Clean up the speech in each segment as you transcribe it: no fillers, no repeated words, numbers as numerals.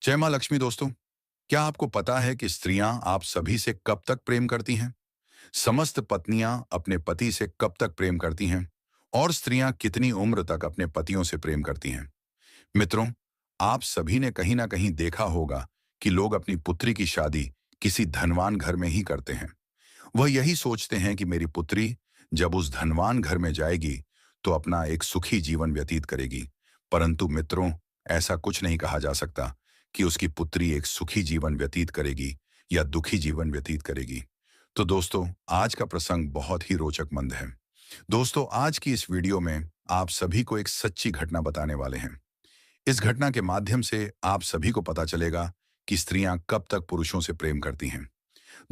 जय माँ लक्ष्मी दोस्तों। क्या आपको पता है कि स्त्रियां आप सभी से कब तक प्रेम करती हैं? समस्त पत्नियां अपने पति से कब तक प्रेम करती हैं? और स्त्रियां कितनी उम्र तक अपने पतियों से प्रेम करती हैं? मित्रों, आप सभी ने कहीं ना कहीं देखा होगा कि लोग अपनी पुत्री की शादी किसी धनवान घर में ही करते हैं। वह यही सोचते हैं कि मेरी पुत्री जब उस धनवान घर में जाएगी तो अपना एक सुखी जीवन व्यतीत करेगी। परंतु मित्रों, ऐसा कुछ नहीं कहा जा सकता कि उसकी पुत्री एक सुखी जीवन व्यतीत करेगी या दुखी जीवन व्यतीत करेगी। तो दोस्तों, आज का प्रसंग बहुत ही रोचक मंद है। दोस्तों, आज की इस वीडियो में आप सभी को एक सच्ची घटना बताने वाले हैं। इस घटना के माध्यम से आप सभी को पता चलेगा कि स्त्रियां कब तक पुरुषों से प्रेम करती हैं।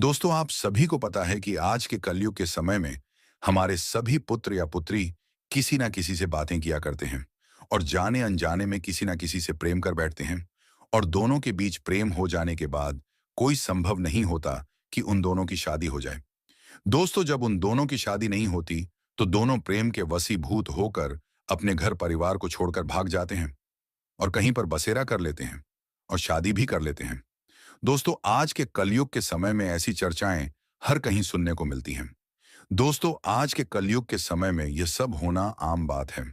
दोस्तों, आप सभी को पता है कि आज के कलयुग के समय में हमारे सभी पुत्र या पुत्री किसी ना किसी से बातें किया करते हैं और जाने अनजाने में किसी ना किसी से प्रेम कर बैठते हैं। और दोनों के बीच प्रेम हो जाने के बाद कोई संभव नहीं होता कि उन दोनों की शादी हो जाए। दोस्तों, जब उन दोनों की शादी नहीं होती तो दोनों प्रेम के वशीभूत होकर अपने घर परिवार को छोड़कर भाग जाते हैं और कहीं पर बसेरा कर लेते हैं और शादी भी कर लेते हैं। दोस्तों, आज के कलयुग के समय में ऐसी चर्चाएं हर कहीं सुनने को मिलती हैं। दोस्तों, आज के कलयुग के समय में यह सब होना आम बात है।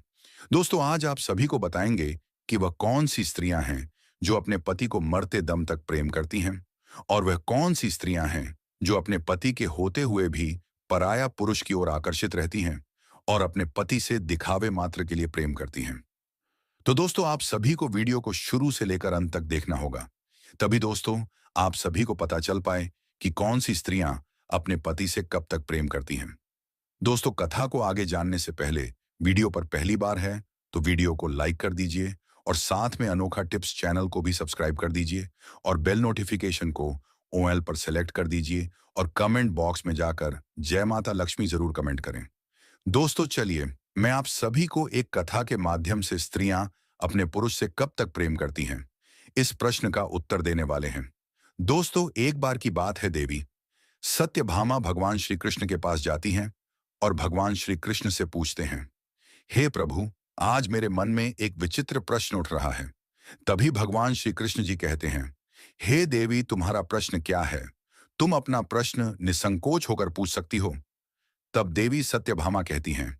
दोस्तों, आज आप सभी को बताएंगे कि वह कौन सी स्त्रियां हैं जो अपने पति को मरते दम तक प्रेम करती हैं और वह कौन सी स्त्रियां हैं जो अपने पति के होते हुए भी पराया पुरुष की ओर आकर्षित रहती हैं और अपने पति से दिखावे मात्र के लिए प्रेम करती हैं। तो दोस्तों, आप सभी को वीडियो को शुरू से लेकर अंत तक देखना होगा। तभी दोस्तों, आप सभी को पता चल पाए कि कौन सी स्त्रियां अपने पति से कब तक प्रेम करती हैं। दोस्तों, कथा को आगे जानने से पहले वीडियो पर पहली बार है तो वीडियो को लाइक कर दीजिए और साथ में अनोखा टिप्स चैनल को भी सब्सक्राइब कर दीजिए और बेल नोटिफिकेशन को OL पर सेलेक्ट कर दीजिए और कमेंट बॉक्स में जाकर जय माता लक्ष्मी जरूर कमेंट करें। दोस्तों, चलिए मैं आप सभी को एक कथा के माध्यम से स्त्रियां अपने पुरुष से कब तक प्रेम करती हैं इस प्रश्न का उत्तर देने वाले हैं। दोस्तों, एक बार की बात है, देवी सत्यभामा भगवान श्री कृष्ण के पास जाती हैं और भगवान श्री कृष्ण से पूछते हैं, हे प्रभु, आज मेरे मन में एक विचित्र प्रश्न उठ रहा है। तभी भगवान श्री कृष्ण जी कहते हैं, हे देवी, तुम्हारा प्रश्न क्या है? तुम अपना प्रश्न निसंकोच होकर पूछ सकती हो। तब देवी सत्यभामा कहती हैं,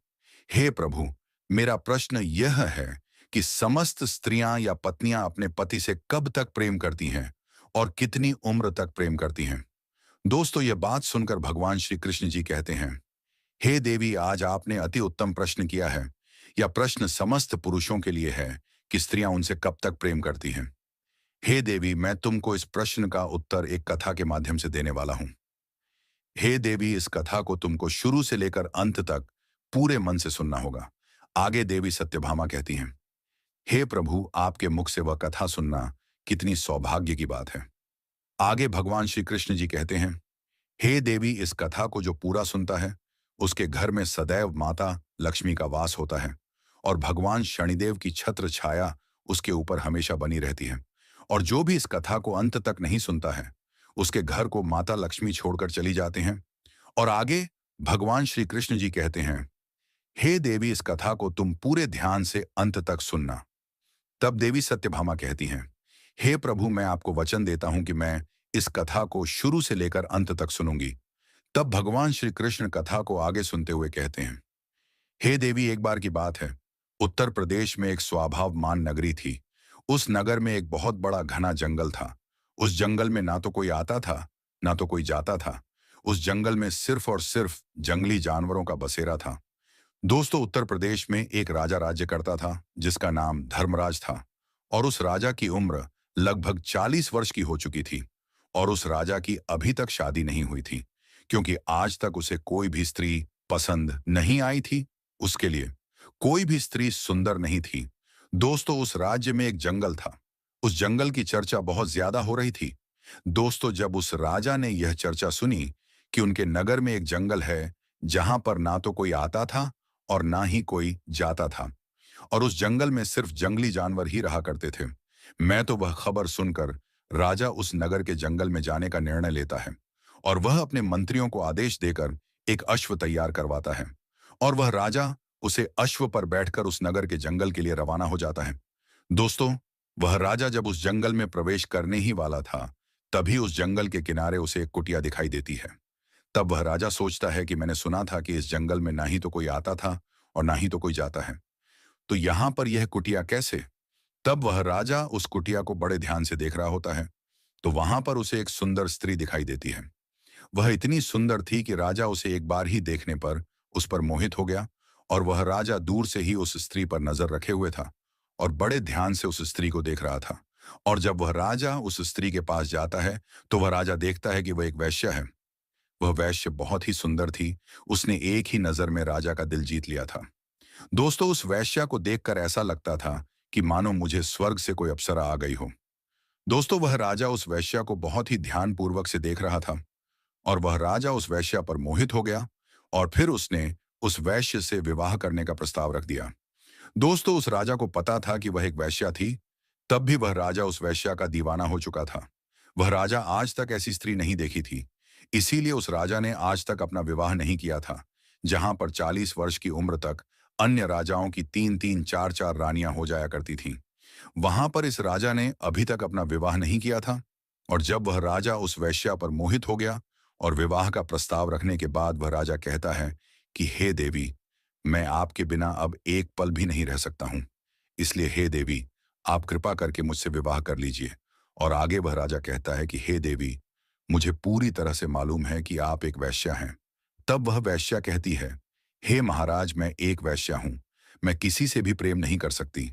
हे प्रभु, मेरा प्रश्न यह है कि समस्त स्त्रियां या पत्नियां अपने पति से कब तक प्रेम करती हैं और कितनी उम्र तक प्रेम करती हैं। दोस्तों, यह बात सुनकर भगवान श्री कृष्ण जी कहते हैं, हे देवी, आज आपने अति उत्तम प्रश्न किया है। यह प्रश्न समस्त पुरुषों के लिए है कि स्त्रियां उनसे कब तक प्रेम करती हैं। हे देवी, मैं तुमको इस प्रश्न का उत्तर एक कथा के माध्यम से देने वाला हूं। हे देवी, इस कथा को तुमको शुरू से लेकर अंत तक पूरे मन से सुनना होगा। आगे देवी सत्यभामा कहती हैं, हे प्रभु, आपके मुख से वह कथा सुनना कितनी सौभाग्य की बात है। आगे भगवान श्री कृष्ण जी कहते हैं, हे देवी, इस कथा को जो पूरा सुनता है उसके घर में सदैव माता लक्ष्मी का वास होता है और भगवान शनिदेव की छत्र छाया उसके ऊपर हमेशा बनी रहती है। और जो भी इस कथा को अंत तक नहीं सुनता है उसके घर को माता लक्ष्मी छोड़कर चली जाते हैं। और आगे भगवान श्री कृष्ण जी कहते हैं, हे देवी, इस कथा को तुम पूरे ध्यान से अंत तक सुनना। तब देवी सत्यभामा कहती हैं, हे प्रभु, मैं आपको वचन देता हूं कि मैं इस कथा को शुरू से लेकर अंत तक सुनूंगी। तब भगवान श्री कृष्ण कथा को आगे सुनते हुए कहते हैं, हे देवी, एक बार की बात है, उत्तर प्रदेश में एक स्वाभावमान नगरी थी। उस नगर में एक बहुत बड़ा घना जंगल था। उस जंगल में ना तो कोई आता था ना तो कोई जाता था। उस जंगल में सिर्फ और सिर्फ जंगली जानवरों का बसेरा था। दोस्तों, उत्तर प्रदेश में एक राजा राज्य करता था जिसका नाम धर्मराज था। और उस राजा की उम्र लगभग 40 वर्ष की हो चुकी थी और उस राजा की अभी तक शादी नहीं हुई थी, क्योंकि आज तक उसे कोई भी स्त्री पसंद नहीं आई थी। उसके लिए कोई भी स्त्री सुंदर नहीं थी। दोस्तों, उस राज्य में एक जंगल था। उस जंगल की चर्चा बहुत ज्यादा हो रही थी। दोस्तों, जब उस राजा ने यह चर्चा सुनी कि उनके नगर में एक जंगल है जहां पर ना तो कोई आता था और ना ही कोई जाता था और उस जंगल में सिर्फ जंगली जानवर ही रहा करते थे, मैं तो वह खबर सुनकर राजा उस नगर के जंगल में जाने का निर्णय लेता है और वह अपने मंत्रियों को आदेश देकर एक अश्व तैयार करवाता है और वह राजा उसे अश्व पर बैठकर उस नगर के जंगल के लिए रवाना हो जाता है। दोस्तों, वह राजा जब उस जंगल में प्रवेश करने ही वाला था, तभी उस जंगल के किनारे उसे एक कुटिया दिखाई देती है। तब वह राजा सोचता है कि मैंने सुना था कि इस जंगल में ना ही तो कोई आता था और ना ही तो कोई जाता है, तो यहाँ पर यह कुटिया कैसे? तब वह राजा उस कुटिया को बड़े ध्यान से देख रहा होता है, तो वहां पर उसे एक सुंदर स्त्री दिखाई देती है। वह इतनी सुंदर थी कि राजा उसे एक बार ही देखने पर उस पर मोहित हो गया, और वह राजा दूर से ही उस स्त्री पर नजर रखे हुए था और बड़े ध्यान से उस स्त्री को देख रहा था। और जब वह राजा उस स्त्री के पास जाता है, तो वह राजा देखता है कि वह एक वैश्या है। वह वैश्य बहुत ही सुंदर थी। उसने एक ही नजर में राजा का दिल जीत लिया था। दोस्तों, उस वैश्या को देखकर ऐसा लगता था कि मानो मुझे स्वर्ग से कोई अप्सरा आ गई हो। दोस्तों, वह राजा उस वैश्या को बहुत ही ध्यानपूर्वक से देख रहा था और वह राजा उस वैश्या पर मोहित हो गया और फिर उसने उस वैश्य से विवाह करने का प्रस्ताव रख दिया। दोस्तों, उस राजा को पता था कि वह एक वैश्या थी, तब भी वह राजा उस वैश्या का दीवाना हो चुका था। वह राजा आज तक ऐसी स्त्री नहीं देखी थी, इसीलिए उस राजा ने आज तक अपना विवाह नहीं किया था। जहां पर 40 वर्ष की उम्र तक अन्य राजाओं की 3-3, 4-4 रानियां हो जाया करती थीं, वहां पर इस राजा ने अभी तक अपना विवाह नहीं किया था। और जब वह राजा उस वैश्या पर मोहित हो गया और विवाह का प्रस्ताव रखने के बाद वह राजा कहता है कि हे देवी, मैं आपके बिना अब एक पल भी नहीं रह सकता हूं, इसलिए हे देवी, आप कृपा करके मुझसे विवाह कर लीजिए। और आगे वह राजा कहता है कि हे देवी, मुझे पूरी तरह से मालूम है कि आप एक वैश्या हैं। तब वह वैश्या कहती है, हे महाराज, मैं एक वैश्या हूं, मैं किसी से भी प्रेम नहीं कर सकती,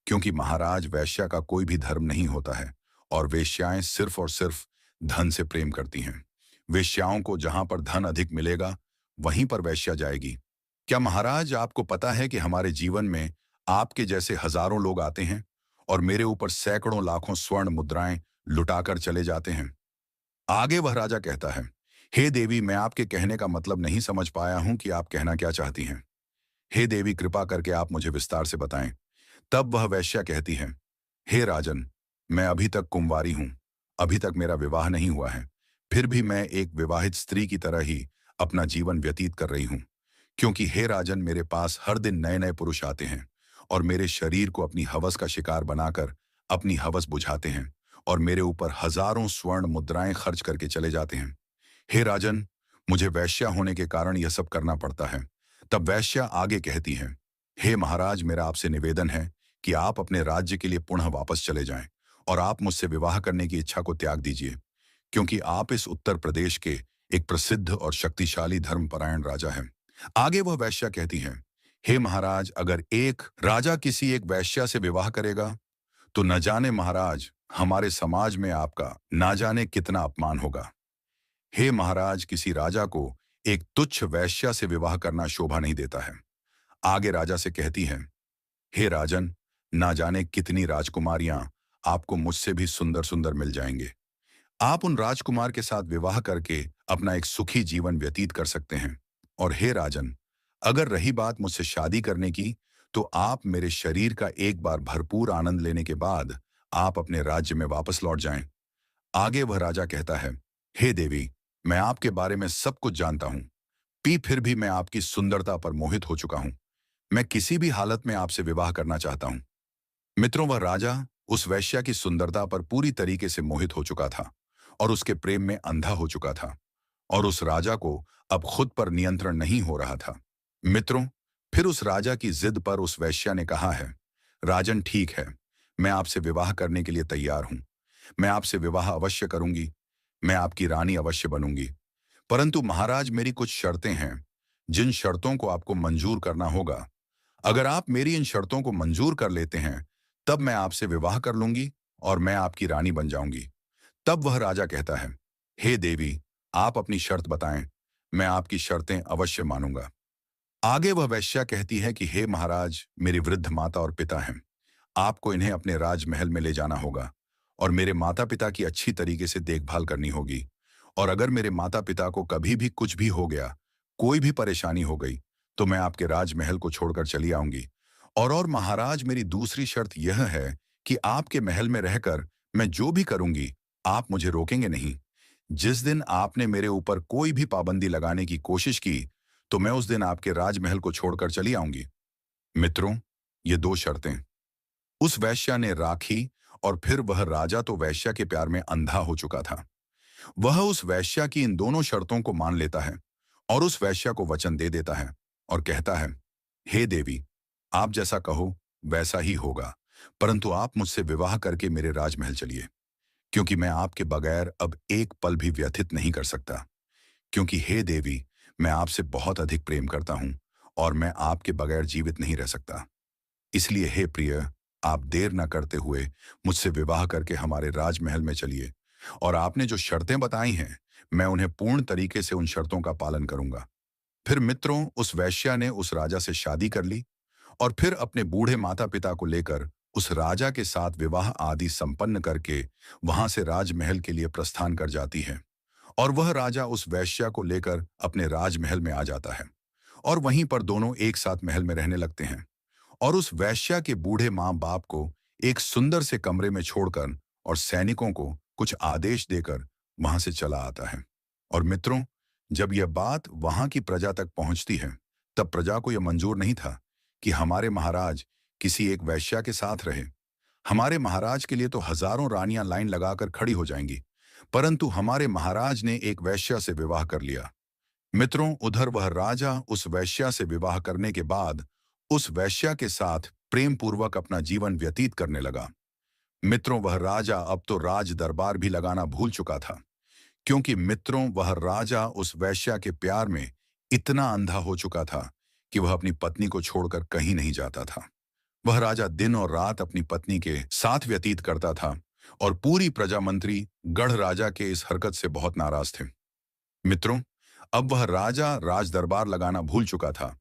क्योंकि महाराज, वैश्या का कोई भी धर्म नहीं होता है और वेश्याएं सिर्फ और सिर्फ धन से प्रेम करती हैं। वेश्याओं को जहां पर धन अधिक मिलेगा, वहीं पर वैश्या जाएगी। क्या महाराज, आपको पता है कि हमारे जीवन में आपके जैसे हजारों लोग आते हैं और मेरे ऊपर सैकड़ों लाखों स्वर्ण मुद्राएं लुटाकर चले जाते हैं? आगे वह राजा कहता है, हे देवी, मैं आपके कहने का मतलब नहीं समझ पाया हूं कि आप कहना क्या चाहती हैं। हे देवी, कृपा करके आप मुझे विस्तार से बताएं। तब वह वैश्या कहती है, हे राजन, मैं अभी तक कुंवारी हूं, अभी तक मेरा विवाह नहीं हुआ है, फिर भी मैं एक विवाहित स्त्री की तरह ही अपना जीवन व्यतीत कर रही हूं, क्योंकि हे राजन, मेरे पास हर दिन नए नए पुरुष आते हैं और मेरे शरीर को अपनी हवस का शिकार बनाकर अपनी हवस बुझाते हैं और मेरे ऊपर हजारों स्वर्ण मुद्राएं खर्च करके चले जाते हैं। हे राजन, मुझे वैश्या होने के कारण यह सब करना पड़ता है। तब वैश्या आगे कहती है, हे महाराज, मेरा आपसे निवेदन है कि आप अपने राज्य के लिए पुनः वापस चले जाएं और आप मुझसे विवाह करने की इच्छा को त्याग दीजिए, क्योंकि आप इस उत्तर प्रदेश के एक प्रसिद्ध और शक्तिशाली धर्मपरायण राजा हैं। आगे वह वैश्या कहती है, हे महाराज, अगर एक राजा किसी एक वैश्या से विवाह करेगा, तो न जाने महाराज, हमारे समाज में आपका ना जाने कितना अपमान होगा। हे महाराज, किसी राजा को एक तुच्छ वैश्या से विवाह करना शोभा नहीं देता है। आगे राजा से कहती है, हे राजन, ना जाने कितनी राजकुमारियां आपको मुझसे भी सुंदर सुंदर मिल जाएंगे। आप उन राजकुमार के साथ विवाह करके अपना एक सुखी जीवन व्यतीत कर सकते हैं। और हे राजन, अगर रही बात मुझसे शादी करने की, तो आप मेरे शरीर का एक बार भरपूर आनंद लेने के बाद आप अपने राज्य में वापस लौट जाएं। आगे वह राजा कहता है, हे देवी, मैं आपके बारे में सब कुछ जानता हूं, फिर भी मैं आपकी सुंदरता पर मोहित हो चुका हूं। मैं किसी भी हालत में आपसे विवाह करना चाहता हूं। मित्रों, वह राजा उस वैश्या की सुंदरता पर पूरी तरीके से मोहित हो चुका था और उसके प्रेम में अंधा हो चुका था, और उस राजा को अब खुद पर नियंत्रण नहीं हो रहा था। मित्रों, फिर उस राजा की जिद पर उस वैश्या ने कहा है, राजन, ठीक है, मैं आपसे विवाह करने के लिए तैयार हूं, मैं आपसे विवाह अवश्य करूंगी, मैं आपकी रानी अवश्य बनूंगी। परंतु महाराज, मेरी कुछ शर्तें हैं, जिन शर्तों को आपको मंजूर करना होगा। अगर आप मेरी इन शर्तों को मंजूर कर लेते हैं, तब मैं आपसे विवाह कर लूंगी और मैं आपकी रानी बन जाऊंगी। तब वह राजा कहता है, हे देवी, आप अपनी शर्त बताएं, मैं आपकी शर्तें अवश्य मानूंगा। आगे वह वैश्या कहती है कि हे महाराज, मेरी वृद्ध माता और पिता हैं, आपको इन्हें अपने राजमहल में ले जाना होगा और मेरे माता पिता की अच्छी तरीके से देखभाल करनी होगी। और अगर मेरे माता पिता को कभी भी कुछ भी हो गया, कोई भी परेशानी हो गई, तो मैं आपके राजमहल को छोड़कर चली आऊंगी। और महाराज, मेरी दूसरी शर्त यह है कि आपके महल में रहकर मैं जो भी करूंगी, आप मुझे रोकेंगे नहीं। जिस दिन आपने मेरे ऊपर कोई भी पाबंदी लगाने की कोशिश की, तो मैं उस दिन आपके राजमहल को छोड़कर चली आऊंगी। मित्रों, ये दो शर्तें उस वैश्या ने राखी और फिर वह राजा तो वेश्या के प्यार में अंधा हो चुका था। वह उस वेश्या की इन दोनों शर्तों को मान लेता है और उस वेश्या को वचन दे देता है और कहता है, हे देवी, आप जैसा कहो वैसा ही होगा, परंतु आप मुझसे विवाह करके मेरे राजमहल चलिए, क्योंकि मैं आपके बगैर अब एक पल भी व्यतीत नहीं कर सकता। क्योंकि हे देवी, मैं आपसे बहुत अधिक प्रेम करता हूं और मैं आपके बगैर जीवित नहीं रह सकता। इसलिए हे प्रिय, आप देर न करते हुए मुझसे विवाह करके हमारे राजमहल में चलिए, और आपने जो शर्तें बताई हैं, मैं उन्हें पूर्ण तरीके से उन शर्तों का पालन करूंगा। फिर मित्रों, उस वेश्या ने उस राजा से शादी कर ली और फिर अपने बूढ़े माता पिता को लेकर उस राजा के साथ विवाह आदि संपन्न करके वहां से राजमहल के लिए प्रस्थान कर जाती है। और वह राजा उस वेश्या को लेकर अपने राजमहल में आ जाता है और वहीं पर दोनों एक साथ महल में रहने लगते हैं। और उस वेश्या के बूढ़े माँ बाप को एक सुंदर से कमरे में छोड़कर और सैनिकों को कुछ आदेश देकर वहां से चला आता है। और मित्रों, जब यह बात वहां की प्रजा तक पहुंचती है, तब प्रजा को यह मंजूर नहीं था कि हमारे महाराज किसी एक वेश्या के साथ रहे। हमारे महाराज के लिए तो हजारों रानियां लाइन लगाकर खड़ी हो जाएंगी, परंतु हमारे महाराज ने एक वैश्या से विवाह कर लिया। मित्रों, उधर वह राजा उस वैश्या से विवाह करने के बाद उस वैश्या के साथ प्रेम पूर्वक अपना जीवन व्यतीत करने लगा। मित्रों, वह राजा अब तो राज दरबार भी लगाना भूल चुका था, क्योंकि मित्रों, वह राजा उस वैश्या के प्यार में इतना अंधा हो चुका था कि वह अपनी पत्नी को छोड़कर कहीं नहीं जाता था। वह राजा दिन और रात अपनी पत्नी के साथ व्यतीत करता था और पूरी प्रजा मंत्री गढ़ राजा के इस हरकत से बहुत नाराज थे। मित्रों, अब वह राजा राज दरबार लगाना भूल चुका था।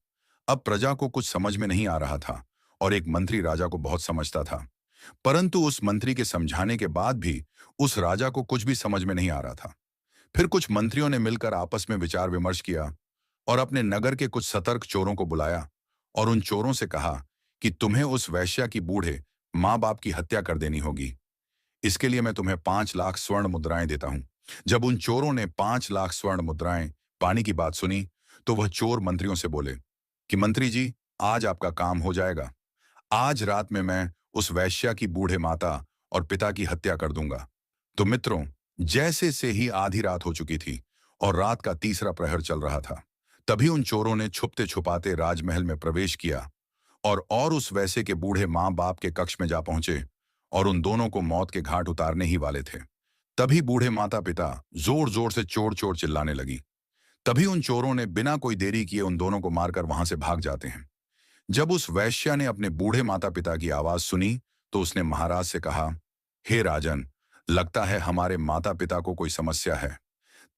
अब प्रजा को कुछ समझ में नहीं आ रहा था और एक मंत्री राजा को बहुत समझता था, परंतु उस मंत्री के समझाने के बाद भी उस राजा को कुछ भी समझ में नहीं आ रहा था। फिर कुछ मंत्रियों ने मिलकर आपस में विचार विमर्श किया और अपने नगर के कुछ सतर्क चोरों को बुलाया और उन चोरों से कहा कि तुम्हें उस वैश्या की बूढ़े माँ बाप की हत्या कर देनी होगी। इसके लिए मैं तुम्हें 5 लाख स्वर्ण मुद्राएं देता हूं। जब उन चोरों ने 5 लाख स्वर्ण मुद्राएं पाने की बात सुनी, तो वह चोर मंत्रियों से बोले कि मंत्री जी, आज आपका काम हो जाएगा। आज रात में मैं उस वैश्या की बूढ़े माता और पिता की हत्या कर दूंगा। तो मित्रों, जैसे से ही आधी रात हो चुकी थी और रात का तीसरा प्रहर चल रहा था, तभी उन चोरों ने छुपते छुपाते राजमहल में प्रवेश किया और उस वैसे के बूढ़े माँ बाप के कक्ष में जा पहुंचे और उन दोनों को मौत के घाट उतारने ही वाले थे। तभी बूढ़े माता पिता जोर जोर से चोर चोर चिल्लाने लगी। तभी उन चोरों ने बिना कोई देरी किए उन दोनों को मारकर वहां से भाग जाते हैं। जब उस वैश्या ने अपने बूढ़े माता पिता की आवाज सुनी, तो उसने महाराज से कहा, हे राजन, लगता है हमारे माता पिता को कोई समस्या है।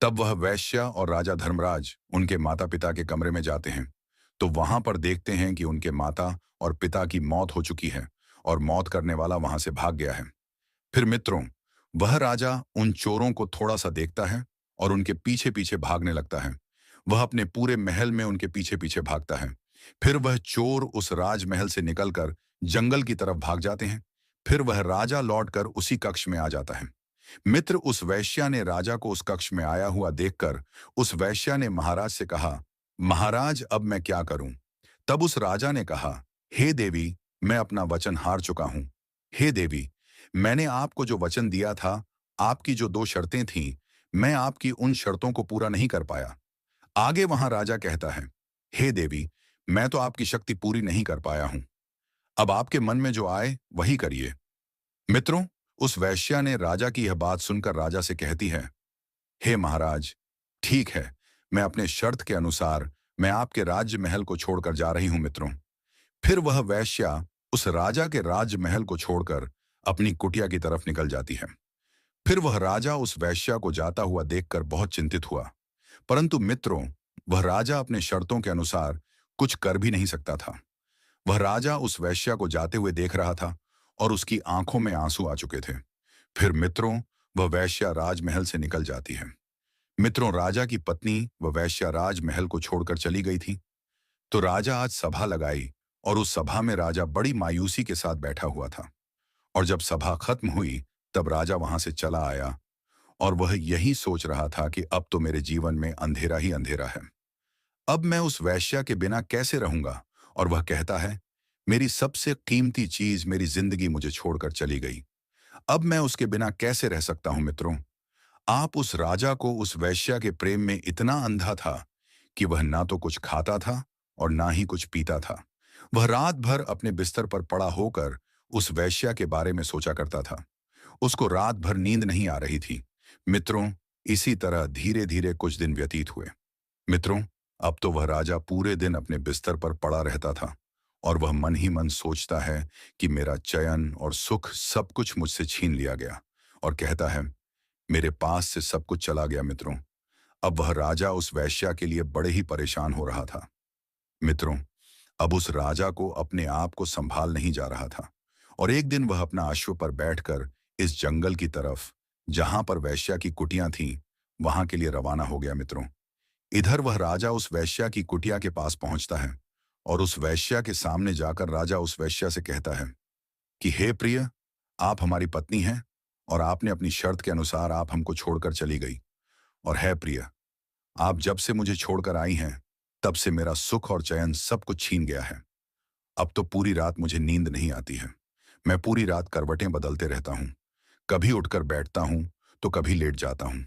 तब वह वैश्या और राजा धर्मराज उनके माता पिता के कमरे में जाते हैं, तो वहां पर देखते हैं कि उनके माता और पिता की मौत हो चुकी है और मौत करने वाला वहां से भाग गया है। फिर मित्रों, वह राजा उन चोरों को थोड़ा सा देखता है और उनके पीछे पीछे भागने लगता है। वह अपने पूरे महल में उनके पीछे पीछे भागता है। फिर वह चोर उस राजमहल से निकलकर जंगल की तरफ भाग जाते हैं। फिर वह राजा लौटकर उसी कक्ष में आ जाता है। मित्र, उस वैश्या ने राजा को उस कक्ष में आया हुआ देखकर उस वैश्या ने महाराज से कहा, महाराज, अब मैं क्या करूं? तब उस राजा ने कहा, हे देवी, मैं अपना वचन हार चुका हूं। हे देवी, मैंने आपको जो वचन दिया था, आपकी जो 2 शर्तें थीं, मैं आपकी उन शर्तों को पूरा नहीं कर पाया। आगे वहां राजा कहता है, हे देवी, मैं तो आपकी शक्ति पूरी नहीं कर पाया हूं। अब आपके मन में जो आए वही करिए। मित्रों, उस वैश्या ने राजा की यह बात सुनकर राजा से कहती है, हे महाराज, ठीक है, मैं अपने शर्त के अनुसार मैं आपके राज्य महल को छोड़कर जा रही हूं मित्रों। फिर वह वैश्या उस राजा के राजमहल को छोड़कर अपनी कुटिया की तरफ निकल जाती है। फिर वह राजा उस वैश्या को जाता हुआ देखकर बहुत चिंतित हुआ, परंतु मित्रों, वह राजा अपने शर्तों के अनुसार कुछ कर भी नहीं सकता था। वह राजा उस वैश्या को जाते हुए देख रहा था और उसकी आंखों में आंसू आ चुके थे। फिर मित्रों, वह वैश्या राजमहल से निकल जाती है। मित्रों, राजा की पत्नी वह वैश्या राजमहल को छोड़कर चली गई थी। तो राजा आज सभा लगाई और उस सभा में राजा बड़ी मायूसी के साथ बैठा हुआ था। और जब सभा खत्म हुई, तब राजा वहां से चला आया और वह यही सोच रहा था कि अब तो मेरे जीवन में अंधेरा ही अंधेरा है। अब मैं उस वैश्या के बिना कैसे रहूंगा? और वह कहता है, मेरी सबसे कीमती चीज, मेरी जिंदगी मुझे छोड़कर चली गई। अब मैं उसके बिना कैसे रह सकता हूं मित्रों। आप उस राजा को उस वैश्या के प्रेम में इतना अंधा था कि वह ना तो कुछ खाता था और ना ही कुछ पीता था। वह रात भर अपने बिस्तर पर पड़ा होकर उस वैश्या के बारे में सोचा करता था। उसको रात भर नींद नहीं आ रही थी। मित्रों, इसी तरह धीरे धीरे कुछ दिन व्यतीत हुए। मित्रों, अब तो वह राजा पूरे दिन अपने बिस्तर पर पड़ा रहता था और वह मन ही मन सोचता है कि मेरा चयन और सुख सब कुछ मुझसे छीन लिया गया, और कहता है मेरे पास से सब कुछ चला गया। मित्रों, अब वह राजा उस वैश्या के लिए बड़े ही परेशान हो रहा था। मित्रों, अब उस राजा को अपने आप को संभाल नहीं जा रहा था और एक दिन वह अपना अश्व पर बैठकर इस जंगल की तरफ, जहां पर वैश्या की कुटियां थीं, वहां के लिए रवाना हो गया। मित्रों, इधर वह राजा उस वैश्या की कुटिया के पास पहुंचता है और उस वैश्या के सामने जाकर राजा उस वैश्या से कहता है कि हे प्रिय, आप हमारी पत्नी हैं और आपने अपनी शर्त के अनुसार आप हमको छोड़कर चली गई। और है प्रिय, आप जब से मुझे छोड़कर आई हैं तब से मेरा सुख और चैन सब कुछ छीन गया है। अब तो पूरी रात मुझे नींद नहीं आती है। मैं पूरी रात करवटें बदलते रहता हूँ। कभी उठकर बैठता हूँ तो कभी लेट जाता हूँ।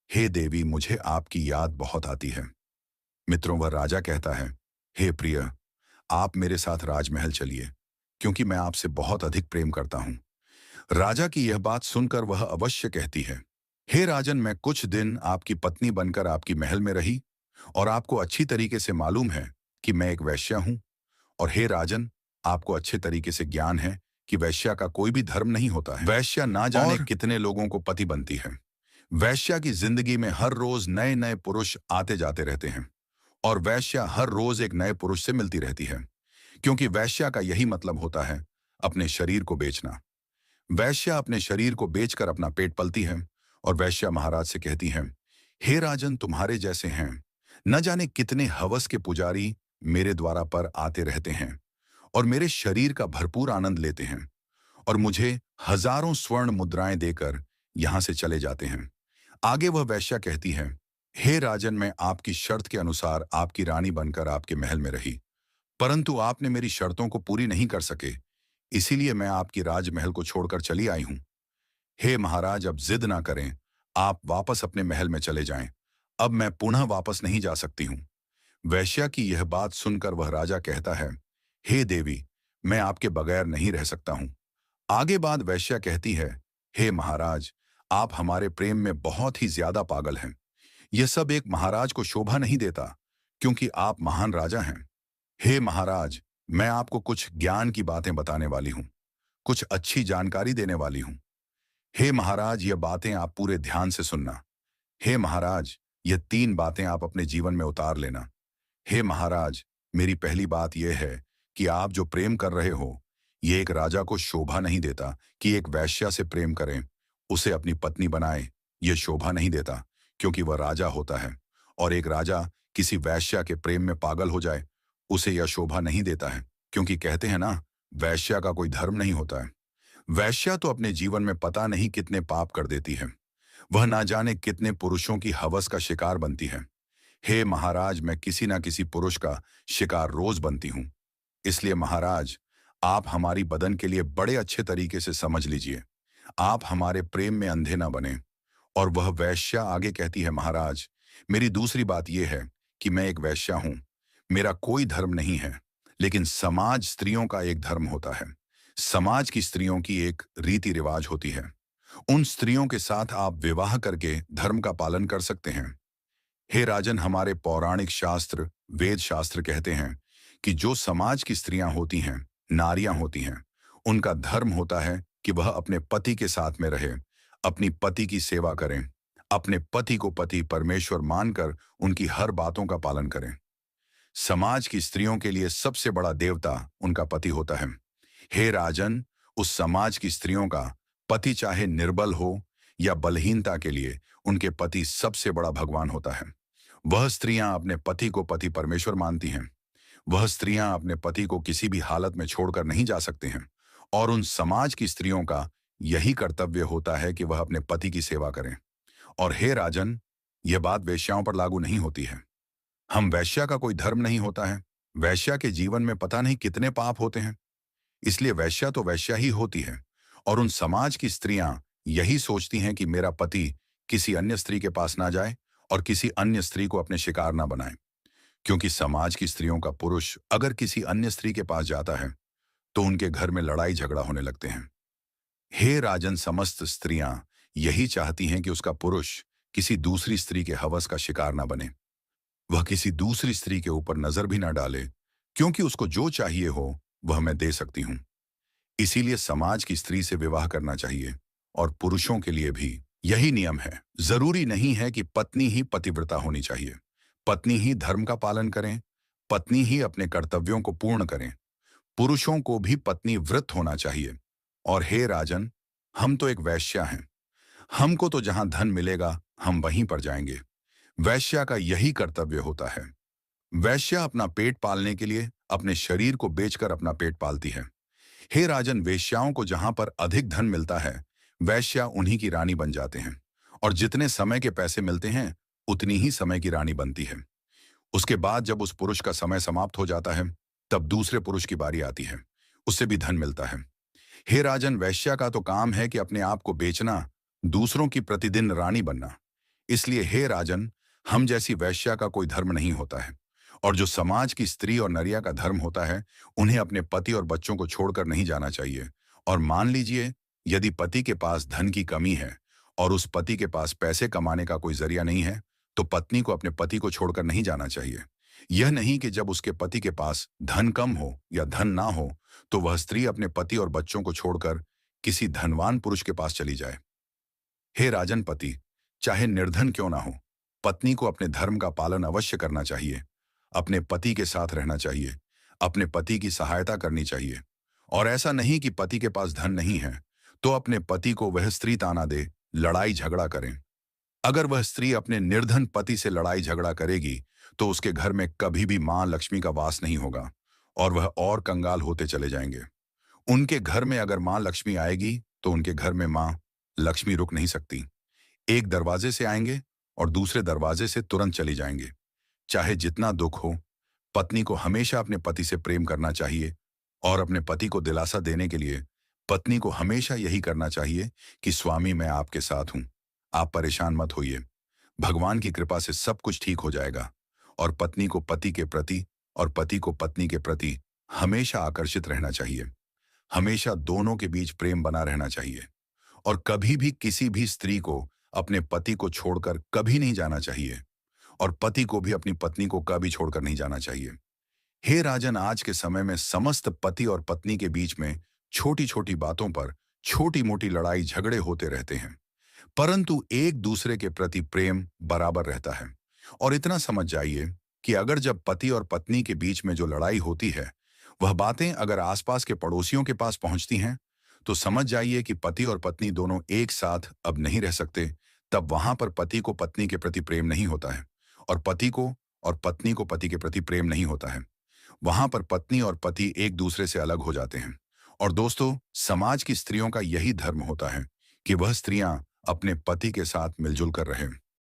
हे देवी, मुझे आपकी याद बहुत आती है। मित्रों, वह राजा कहता है, हे प्रिय, आप मेरे साथ राजमहल चलिए, क्योंकि मैं आपसे बहुत अधिक प्रेम करता हूँ। राजा की यह बात सुनकर वह अवश्य कहती है, हे राजन, मैं कुछ दिन आपकी पत्नी बनकर आपकी महल में रही और आपको अच्छी तरीके से मालूम है कि मैं एक वैश्या हूँ। और हे राजन, आपको अच्छे तरीके से ज्ञान है कि वैश्या का कोई भी धर्म नहीं होता है। वैश्या ना जाने कितने लोगों को पति बनती है। वैश्या की जिंदगी में हर रोज नए नए पुरुष आते जाते रहते हैं और वैश्या हर रोज एक नए पुरुष से मिलती रहती है, क्योंकि वैश्या का यही मतलब होता है अपने शरीर को बेचना। वैश्या अपने शरीर को बेचकर अपना पेट पलती है और वैश्या महाराज से कहती है, हे राजन, तुम्हारे जैसे हैं न जाने कितने हवस के पुजारी मेरे द्वारा पर आते रहते हैं और मेरे शरीर का भरपूर आनंद लेते हैं और मुझे हजारों स्वर्ण मुद्राएं देकर यहां से चले जाते हैं। आगे वह वैश्या कहती है, हे राजन, मैं आपकी शर्त के अनुसार आपकी रानी बनकर आपके महल में रही, परंतु आपने मेरी शर्तों को पूरी नहीं कर सके, इसीलिए मैं आपकी राजमहल को छोड़कर चली आई हूं। हे महाराज, अब जिद ना करें, आप वापस अपने महल में चले जाएं। अब मैं पुनः वापस नहीं जा सकती हूं। वैश्या की यह बात सुनकर वह राजा कहता है, हे देवी, मैं आपके बगैर नहीं रह सकता हूं। आगे बाद वैश्या कहती है, हे महाराज, आप हमारे प्रेम में बहुत ही ज्यादा पागल हैं। यह सब एक महाराज को शोभा नहीं देता, क्योंकि आप महान राजा हैं। हे महाराज, मैं आपको कुछ ज्ञान की बातें बताने वाली हूं, कुछ अच्छी जानकारी देने वाली हूं। हे महाराज, ये बातें आप पूरे ध्यान से सुनना। हे महाराज, ये 3 बातें आप अपने जीवन में उतार लेना। हे महाराज, मेरी पहली बात यह है कि आप जो प्रेम कर रहे हो, ये एक राजा को शोभा नहीं देता कि एक वैश्या से प्रेम करें, उसे अपनी पत्नी बनाए। ये शोभा नहीं देता, क्योंकि वह राजा होता है, और एक राजा किसी वैश्या के प्रेम में पागल हो जाए, उसे यह शोभा नहीं देता है, क्योंकि कहते हैं ना, वैश्या का कोई धर्म नहीं होता है। वैश्या तो अपने जीवन में पता नहीं कितने पाप कर देती है। वह ना जाने कितने पुरुषों की हवस का शिकार बनती है। हे महाराज, मैं किसी ना किसी पुरुष का शिकार रोज बनती हूं। इसलिए महाराज, आप हमारी बदन के लिए बड़े अच्छे तरीके से समझ लीजिए। आप हमारे प्रेम में अंधे ना बने। और वह वैश्या आगे कहती है, महाराज, मेरी दूसरी बात यह है कि मैं एक वैश्या हूं। मेरा कोई धर्म नहीं है, लेकिन समाज स्त्रियों का एक धर्म होता है। समाज की स्त्रियों की एक रीति रिवाज होती है। उन स्त्रियों के साथ आप विवाह करके धर्म का पालन कर सकते हैं। हे राजन, हमारे पौराणिक शास्त्र, वेद शास्त्र कहते हैं कि जो समाज की स्त्रियां होती हैं, नारियां होती हैं, उनका धर्म होता है कि वह अपने पति के साथ में रहे, अपनी पति की सेवा करें, अपने पति को पति परमेश्वर मानकर उनकी हर बातों का पालन करें। समाज की स्त्रियों के लिए सबसे बड़ा देवता उनका पति होता है। हे राजन, उस समाज की स्त्रियों का पति चाहे निर्बल हो या बलहीनता के लिए उनके पति सबसे बड़ा भगवान होता है। वह स्त्रियां अपने पति को पति परमेश्वर मानती हैं। वह स्त्रियां अपने पति को किसी भी हालत में छोड़कर नहीं जा सकते हैं, और उन समाज की स्त्रियों का यही कर्तव्य होता है कि वह अपने पति की सेवा करें। और हे राजन, यह बात वेश्याओं पर लागू नहीं होती है। हम वैश्या का कोई धर्म नहीं होता है। वैश्या के जीवन में पता नहीं कितने पाप होते हैं, इसलिए वैश्या तो वैश्या ही होती है और उन समाज की स्त्रियां यही सोचती हैं कि मेरा पति किसी अन्य स्त्री के पास ना जाए और किसी अन्य स्त्री को अपने शिकार ना बनाए। क्योंकि समाज की स्त्रियों का पुरुष अगर किसी अन्य स्त्री के पास जाता है तो उनके घर में लड़ाई झगड़ा होने लगते हैं। हे राजन, समस्त स्त्रियां यही चाहती हैं कि उसका पुरुष किसी दूसरी स्त्री के हवस का शिकार ना बने। वह किसी दूसरी स्त्री के ऊपर नजर भी ना डाले, क्योंकि उसको जो चाहिए हो वह मैं दे सकती हूं। इसीलिए समाज की स्त्री से विवाह करना चाहिए और पुरुषों के लिए भी यही नियम है। जरूरी नहीं है कि पत्नी ही पतिव्रता होनी चाहिए। पत्नी ही धर्म का पालन करें, पत्नी ही अपने कर्तव्यों को पूर्ण करें। पुरुषों को भी पत्नी व्रत होना चाहिए। और हे राजन, हम तो एक वैश्या हैं। हमको तो जहां धन मिलेगा हम वहीं पर जाएंगे। वैश्या का यही कर्तव्य होता है। वैश्या अपना पेट पालने के लिए अपने शरीर को बेचकर अपना पेट पालती है। हे राजन, वेश्याओं को जहां पर अधिक धन मिलता है वैश्या उन्हीं की रानी बन जाते हैं। और जितने समय के पैसे मिलते हैं उतनी ही समय की रानी बनती है। उसके बाद जब उस पुरुष का समय समाप्त हो जाता है तब दूसरे पुरुष की बारी आती है, उससे भी धन मिलता है। हे राजन, वैश्या का तो काम है कि अपने आप को बेचना, दूसरों की प्रतिदिन रानी बनना। इसलिए हे राजन, हम जैसी वैश्या का कोई धर्म नहीं होता है। और जो समाज की स्त्री और नरिया का धर्म होता है, उन्हें अपने पति और बच्चों को छोड़कर नहीं जाना चाहिए। और मान लीजिए यदि पति के पास धन की कमी है और उस पति के पास पैसे कमाने का कोई जरिया नहीं है, तो पत्नी को अपने पति को छोड़कर नहीं जाना चाहिए। यह नहीं कि जब उसके पति के पास धन कम हो या धन ना हो तो वह स्त्री अपने पति और बच्चों को छोड़कर किसी धनवान पुरुष के पास चली जाए। हे राजन, पति चाहे निर्धन क्यों ना हो, पत्नी को अपने धर्म का पालन अवश्य करना चाहिए। अपने पति के साथ रहना चाहिए, अपने पति की सहायता करनी चाहिए। और ऐसा नहीं कि पति के पास धन नहीं है तो अपने पति को वह स्त्री ताना दे, लड़ाई झगड़ा करें। अगर वह स्त्री अपने निर्धन पति से लड़ाई झगड़ा करेगी तो उसके घर में कभी भी मां लक्ष्मी का वास नहीं होगा और वह और कंगाल होते चले जाएंगे। उनके घर में अगर मां लक्ष्मी आएगी तो उनके घर में मां लक्ष्मी रुक नहीं सकती। एक दरवाजे से आएंगे और दूसरे दरवाजे से तुरंत चली जाएंगे। चाहे जितना दुख हो, पत्नी को हमेशा अपने पति से प्रेम करना चाहिए। और अपने पति को दिलासा देने के लिए पत्नी को हमेशा यही करना चाहिए कि स्वामी, मैं आपके साथ हूं, आप परेशान मत होइए, भगवान की कृपा से सब कुछ ठीक हो जाएगा। और पत्नी को पति के प्रति और पति को पत्नी के प्रति हमेशा आकर्षित रहना चाहिए। हमेशा दोनों के बीच प्रेम बना रहना चाहिए। और कभी भी किसी भी स्त्री को अपने पति को छोड़कर कभी नहीं जाना चाहिए और पति को भी अपनी पत्नी को कभी छोड़कर नहीं जाना चाहिए। हे राजन, आज के समय में समस्त पति और पत्नी के बीच में छोटी छोटी बातों पर छोटी मोटी लड़ाई झगड़े होते रहते हैं, परंतु एक दूसरे के प्रति प्रेम बराबर रहता है। और इतना समझ जाइए कि अगर जब पति और पत्नी के बीच में जो लड़ाई होती है वह बातें अगर आसपास के पड़ोसियों के पास पहुंचती हैं तो समझ जाइए कि पति और पत्नी दोनों एक साथ अब नहीं रह सकते। तब वहां पर पति को पत्नी के प्रति प्रेम नहीं होता है और पति को और पत्नी को पति के प्रति प्रेम नहीं होता है। वहां पर पत्नी और पति एक दूसरे से अलग हो जाते हैं। और दोस्तों, समाज की स्त्रियों का यही धर्म होता है कि वह स्त्रियां अपने पति के साथ मिलजुल कर रहें।